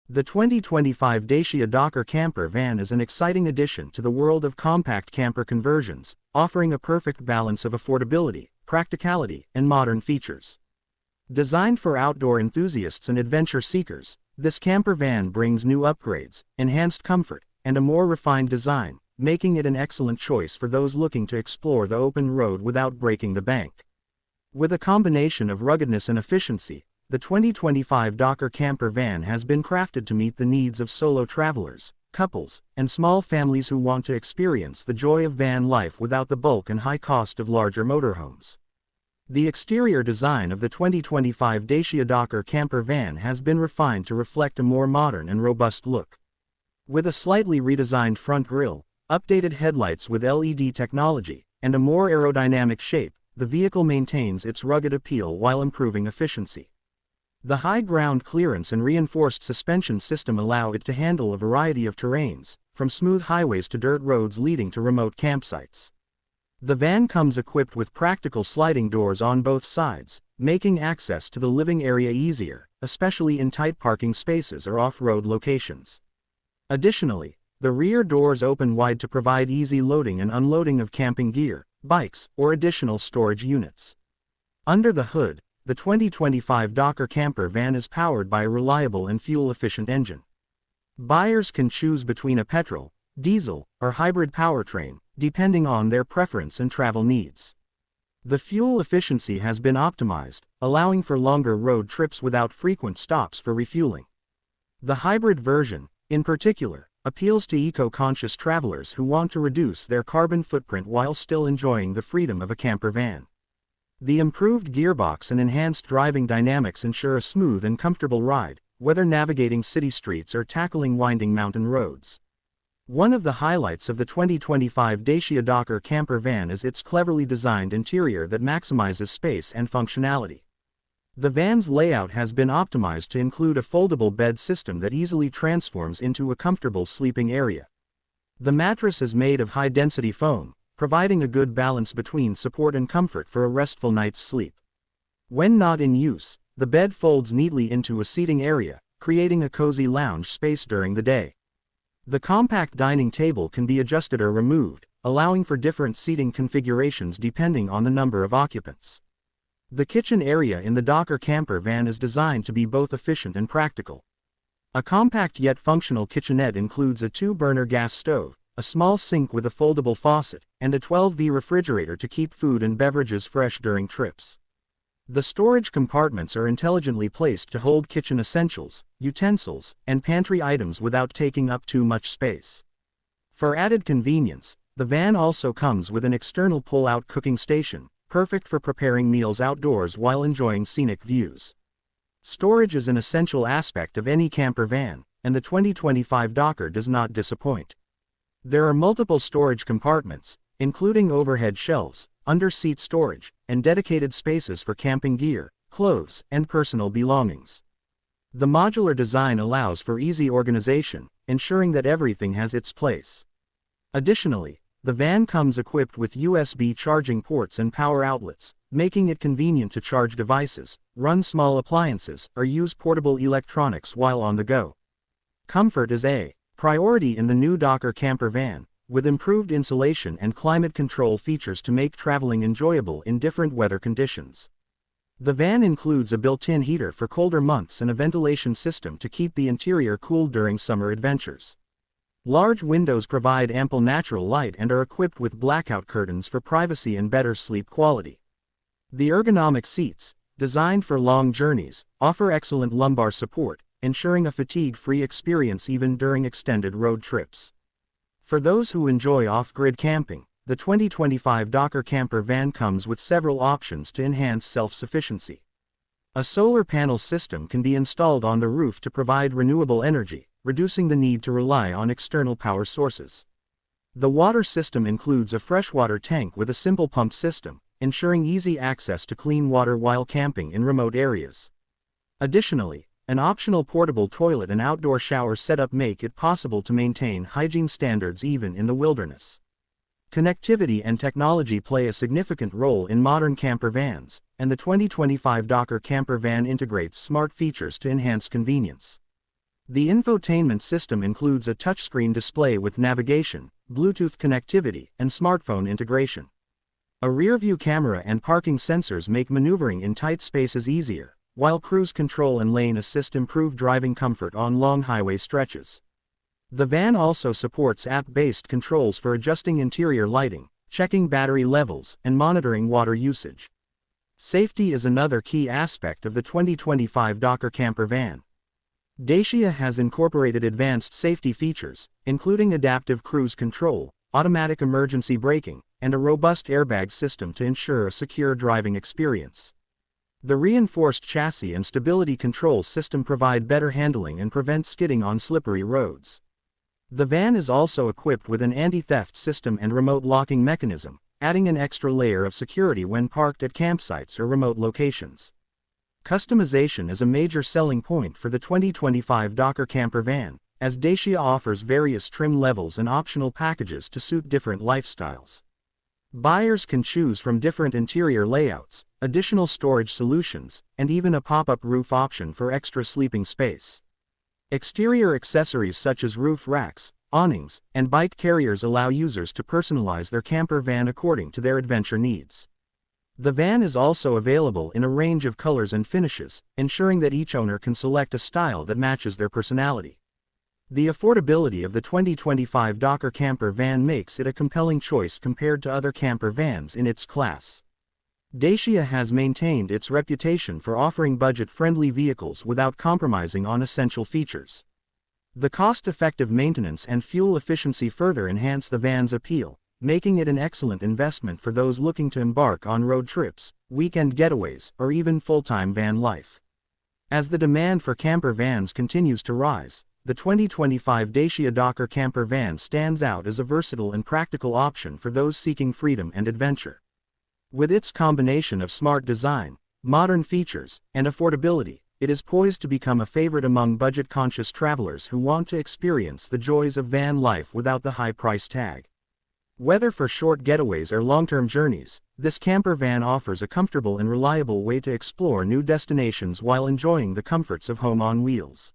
The 2025 Dacia Dokker Camper van is an exciting addition to the world of compact camper conversions, offering a perfect balance of affordability, practicality, and modern features. Designed for outdoor enthusiasts and adventure seekers, this camper van brings new upgrades, enhanced comfort, and a more refined design, making it an excellent choice for those looking to explore the open road without breaking the bank. With a combination of ruggedness and efficiency, the 2025 Dokker Camper van has been crafted to meet the needs of solo travelers, couples, and small families who want to experience the joy of van life without the bulk and high cost of larger motorhomes. The exterior design of the 2025 Dacia Dokker Camper van has been refined to reflect a more modern and robust look. With a slightly redesigned front grille, updated headlights with LED technology, and a more aerodynamic shape, the vehicle maintains its rugged appeal while improving efficiency. The high ground clearance and reinforced suspension system allow it to handle a variety of terrains, from smooth highways to dirt roads leading to remote campsites. The van comes equipped with practical sliding doors on both sides, making access to the living area easier, especially in tight parking spaces or off-road locations. Additionally, the rear doors open wide to provide easy loading and unloading of camping gear, bikes, or additional storage units. Under the hood, the 2025 Dokker Camper van is powered by a reliable and fuel-efficient engine. Buyers can choose between a petrol, diesel, or hybrid powertrain, depending on their preference and travel needs. The fuel efficiency has been optimized, allowing for longer road trips without frequent stops for refueling. The hybrid version, in particular, appeals to eco-conscious travelers who want to reduce their carbon footprint while still enjoying the freedom of a camper van. The improved gearbox and enhanced driving dynamics ensure a smooth and comfortable ride, whether navigating city streets or tackling winding mountain roads. One of the highlights of the 2025 Dacia Dokker Camper van is its cleverly designed interior that maximizes space and functionality. The van's layout has been optimized to include a foldable bed system that easily transforms into a comfortable sleeping area. The mattress is made of high-density foam, providing a good balance between support and comfort for a restful night's sleep. When not in use, the bed folds neatly into a seating area, creating a cozy lounge space during the day. The compact dining table can be adjusted or removed, allowing for different seating configurations depending on the number of occupants. The kitchen area in the Dokker Camper van is designed to be both efficient and practical. A compact yet functional kitchenette includes a 2-burner gas stove, a small sink with a foldable faucet, and a 12V refrigerator to keep food and beverages fresh during trips. The storage compartments are intelligently placed to hold kitchen essentials, utensils, and pantry items without taking up too much space. For added convenience, the van also comes with an external pull-out cooking station, perfect for preparing meals outdoors while enjoying scenic views. Storage is an essential aspect of any camper van, and the 2025 Dokker does not disappoint. There are multiple storage compartments, including overhead shelves, under-seat storage, and dedicated spaces for camping gear, clothes, and personal belongings. The modular design allows for easy organization, ensuring that everything has its place. Additionally, the van comes equipped with USB charging ports and power outlets, making it convenient to charge devices, run small appliances, or use portable electronics while on the go. Comfort is a priority in the new Dokker Camper van, with improved insulation and climate control features to make traveling enjoyable in different weather conditions. The van includes a built-in heater for colder months and a ventilation system to keep the interior cool during summer adventures. Large windows provide ample natural light and are equipped with blackout curtains for privacy and better sleep quality. The ergonomic seats, designed for long journeys, offer excellent lumbar support, ensuring a fatigue-free experience even during extended road trips. For those who enjoy off-grid camping, the 2025 Dokker Camper van comes with several options to enhance self-sufficiency. A solar panel system can be installed on the roof to provide renewable energy, reducing the need to rely on external power sources. The water system includes a freshwater tank with a simple pump system, ensuring easy access to clean water while camping in remote areas. Additionally, an optional portable toilet and outdoor shower setup make it possible to maintain hygiene standards even in the wilderness. Connectivity and technology play a significant role in modern camper vans, and the 2025 Dokker Camper van integrates smart features to enhance convenience. The infotainment system includes a touchscreen display with navigation, Bluetooth connectivity, and smartphone integration. A rear-view camera and parking sensors make maneuvering in tight spaces easier, while cruise control and lane assist improve driving comfort on long highway stretches. The van also supports app-based controls for adjusting interior lighting, checking battery levels, and monitoring water usage. Safety is another key aspect of the 2025 Dokker Camper van. Dacia has incorporated advanced safety features, including adaptive cruise control, automatic emergency braking, and a robust airbag system to ensure a secure driving experience. The reinforced chassis and stability control system provide better handling and prevent skidding on slippery roads. The van is also equipped with an anti-theft system and remote locking mechanism, adding an extra layer of security when parked at campsites or remote locations. Customization is a major selling point for the 2025 Dokker Camper van, as Dacia offers various trim levels and optional packages to suit different lifestyles. Buyers can choose from different interior layouts, additional storage solutions, and even a pop-up roof option for extra sleeping space. Exterior accessories such as roof racks, awnings, and bike carriers allow users to personalize their camper van according to their adventure needs. The van is also available in a range of colors and finishes, ensuring that each owner can select a style that matches their personality. The affordability of the 2025 Dokker Camper van makes it a compelling choice compared to other camper vans in its class. Dacia has maintained its reputation for offering budget-friendly vehicles without compromising on essential features. The cost-effective maintenance and fuel efficiency further enhance the van's appeal, making it an excellent investment for those looking to embark on road trips, weekend getaways, or even full-time van life. As the demand for camper vans continues to rise, the 2025 Dacia Dokker Camper van stands out as a versatile and practical option for those seeking freedom and adventure. With its combination of smart design, modern features, and affordability, it is poised to become a favorite among budget-conscious travelers who want to experience the joys of van life without the high price tag. Whether for short getaways or long-term journeys, this camper van offers a comfortable and reliable way to explore new destinations while enjoying the comforts of home on wheels.